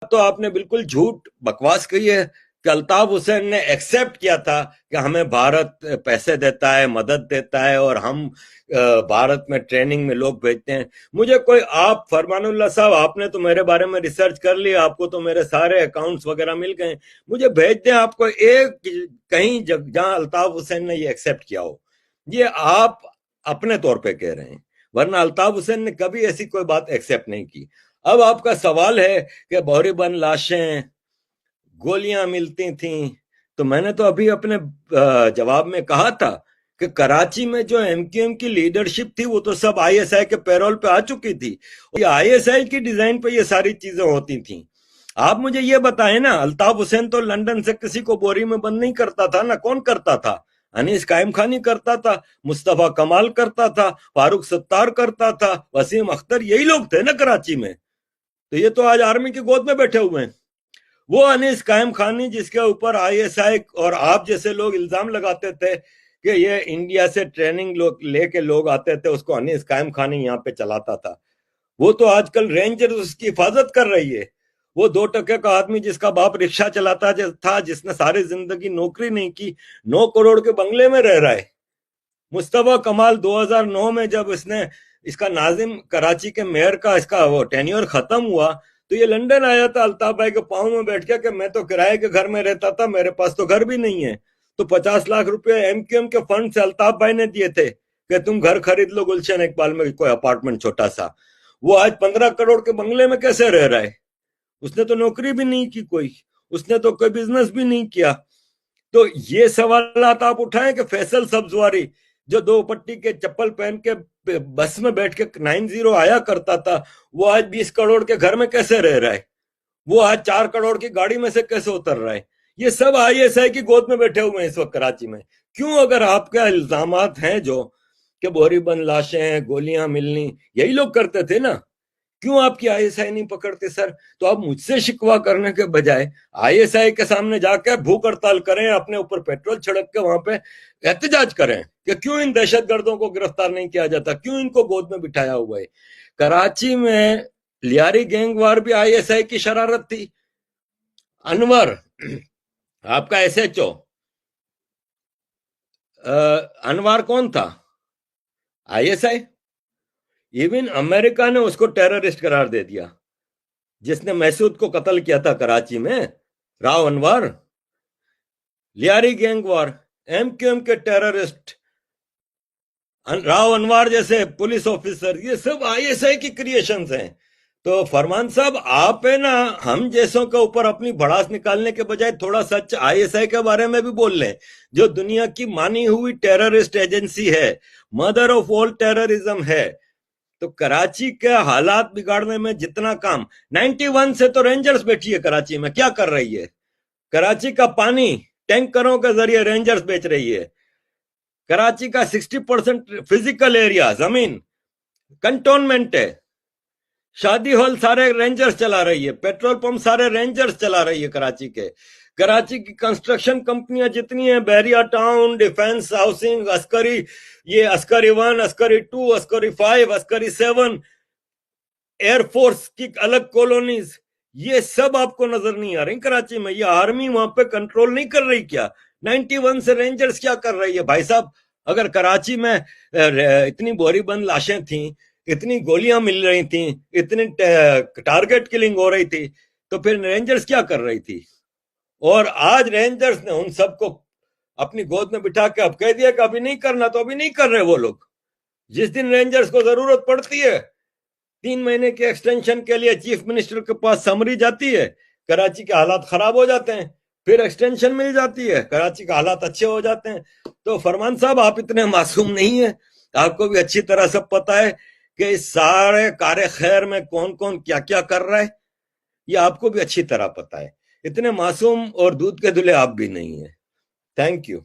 تو آپ نے بالکل جھوٹ بکواس کہی ہے کہ الطاف حسین نے ایکسپٹ کیا تھا کہ ہمیں بھارت پیسے دیتا ہے، مدد دیتا ہے، اور ہم بھارت میں ٹریننگ میں لوگ بھیجتے ہیں. مجھے کوئی، آپ فرمان اللہ صاحب، آپ نے تو میرے بارے میں ریسرچ کر لی، آپ کو تو میرے سارے اکاؤنٹس وغیرہ مل گئے، مجھے بھیج دیں آپ کو ایک کہیں جہاں الطاف حسین نے یہ ایکسپٹ کیا ہو. یہ آپ اپنے طور پہ کہہ رہے ہیں، ورنہ الطاف حسین نے کبھی ایسی کوئی بات ایکسپٹ نہیں کی. اب آپ کا سوال ہے کہ بوری بند لاشیں، گولیاں ملتی تھیں، تو میں نے تو ابھی اپنے جواب میں کہا تھا کہ کراچی میں جو ایم کیو ایم کی لیڈرشپ تھی وہ تو سب آئی ایس آئی کے پیرول پہ آ چکی تھی، اور یہ آئی ایس آئی کی ڈیزائن پہ یہ ساری چیزیں ہوتی تھیں. آپ مجھے یہ بتائیں نا، الطاف حسین تو لندن سے کسی کو بوری میں بند نہیں کرتا تھا نا، کون کرتا تھا؟ انیس قائم خانی کرتا تھا، مصطفیٰ کمال کرتا تھا، فاروق ستار کرتا تھا، وسیم اختر، یہی لوگ تھے نا کراچی میں. تو یہ تو آج آرمی کی گود میں بیٹھے ہوئے ہیں. وہ انیس قائم خانی جس کے اوپر آئی ایس آئی اور آپ جیسے لوگ الزام لگاتے تھے کہ یہ انڈیا سے ٹریننگ لے کے لوگ آتے تھے، اس کو انیس قائم خانی یہاں پہ چلاتا تھا. وہ تو آج کل رینجر اس کی حفاظت کر رہی ہے. وہ 2 ٹکے کا آدمی جس کا باپ رکشہ چلاتا تھا، جس نے ساری زندگی نوکری نہیں کی، 9 کروڑ کے بنگلے میں رہ رہا ہے. مصطفیٰ کمال 2009 میں جب اس کا ناظم کراچی کے میئر کا اس کا وہ ٹینیور ختم ہوا تو یہ لندن آیا تھا الطاف بھائی کے پاؤں میں بیٹھ کے کہ میں تو کرائے کے گھر میں رہتا تھا، میرے پاس تو گھر بھی نہیں ہے. تو 50 لاکھ روپے ایم کیو ایم کے فنڈ سے الطاف بھائی نے دیے تھے کہ تم گھر خرید لو گلشن اقبال میں، کوئی اپارٹمنٹ چھوٹا سا. وہ آج 15 کروڑ کے بنگلے میں کیسے رہ رہا ہے؟ اس نے تو نوکری بھی نہیں کی کوئی، اس نے تو کوئی بزنس بھی نہیں کیا. تو یہ سوالات آپ اٹھائیں کہ فیصل سبزواری جو 2 پٹی کے چپل پہن کے بس میں بیٹھ کے 90 آیا کرتا تھا، وہ آج 20 کروڑ کے گھر میں کیسے رہ رہا ہے؟ وہ آج 4 کروڑ کی گاڑی میں سے کیسے اتر رہا ہے؟ یہ سب آئی ایس آئی کی گود میں بیٹھے ہوئے ہیں اس وقت کراچی میں. کیوں؟ اگر آپ کے الزامات ہیں جو کہ بوری بند لاشیں، گولیاں ملنی، یہی لوگ کرتے تھے نا، کیوں آپ کی آئی ایس آئی نہیں پکڑتے سر؟ تو آپ مجھ سے شکوا کرنے کے بجائے آئی ایس آئی کے سامنے جا کے بھوک ہڑتال کریں، اپنے اوپر پیٹرول چھڑک کے وہاں پہ احتجاج کریں کہ کیوں ان دہشت گردوں کو گرفتار نہیں کیا جاتا، کیوں ان کو گود میں بٹھایا ہوا ہے. کراچی میں لیاری گینگ وار بھی آئی ایس آئی کی شرارت تھی. انور آپ کا ایس ایچ او انوار کون تھا؟ I S I. ایون امریکہ نے اس کو ٹیررسٹ قرار دے دیا جس نے محسود کو قتل کیا تھا کراچی میں، Rao Anwar. Lyari gang war, M Q M کے ٹیررسٹ راؤ انوار جیسے پولیس آفیسر، یہ سب آئی ایس آئی کی کریشنز ہیں. تو فرمان صاحب آپ ہے نا، ہم جیسوں کے اوپر اپنی بھڑاس نکالنے کے بجائے تھوڑا سچ آئی ایس آئی کے بارے میں بھی بول لیں، جو دنیا کی مانی ہوئی ٹیررسٹ ایجنسی ہے، مدر آف آل ٹیررزم ہے. تو کراچی کے حالات بگاڑنے میں جتنا کام، 91 سے تو رینجرز بیٹھی ہے کراچی میں، کیا کر رہی ہے؟ کراچی کا پانی ٹینکروں کے ذریعے رینجرز بیچ رہی ہے. کراچی کا 60% فزیکل ایریا زمین کنٹونمنٹ ہے. شادی ہال سارے رینجرز چلا رہی ہے، پیٹرول پمپ سارے رینجرز چلا رہی ہے کراچی کے. کراچی کی کنسٹرکشن کمپنیاں جتنی ہیں، بیریا ٹاؤن، ڈیفنس، ہاؤسنگ، عسکری، یہ عسکری 1، عسکری 2، عسکری 5، عسکری 7، ایئر فورس کی الگ کالونیز، یہ سب آپ کو نظر نہیں آ رہی کراچی میں. یہ آرمی وہاں پہ کنٹرول نہیں کر رہی کیا؟ 91 سے رینجرز کیا کر رہی ہے بھائی صاحب؟ اگر کراچی میں اتنی بوری بند لاشیں تھیں، اتنی گولیاں مل رہی تھیں، اتنی ٹارگٹ کلنگ ہو رہی تھی، تو پھر رینجرز کیا کر رہی تھی؟ اور آج رینجرز نے ان سب کو اپنی گود میں بٹھا کے اب کہہ دیا کہ ابھی نہیں کرنا، تو ابھی نہیں کر رہے وہ لوگ. جس دن رینجرز کو ضرورت پڑتی ہے 3 مہینے کے ایکسٹینشن کے لیے چیف منسٹر کے پاس سمری جاتی ہے، کراچی کے حالات خراب ہو جاتے ہیں، پھر ایکسٹینشن مل جاتی ہے، کراچی کے حالات اچھے ہو جاتے ہیں. تو فرمان صاحب آپ اتنے معصوم نہیں ہیں، آپ کو بھی اچھی طرح سب پتا ہے کہ اس سارے کار خیر میں کون کون کیا کیا کر رہا ہے، یہ آپ کو بھی اچھی طرح پتا ہے. اتنے معصوم اور دودھ کے دلے آپ بھی نہیں ہیں. Thank you.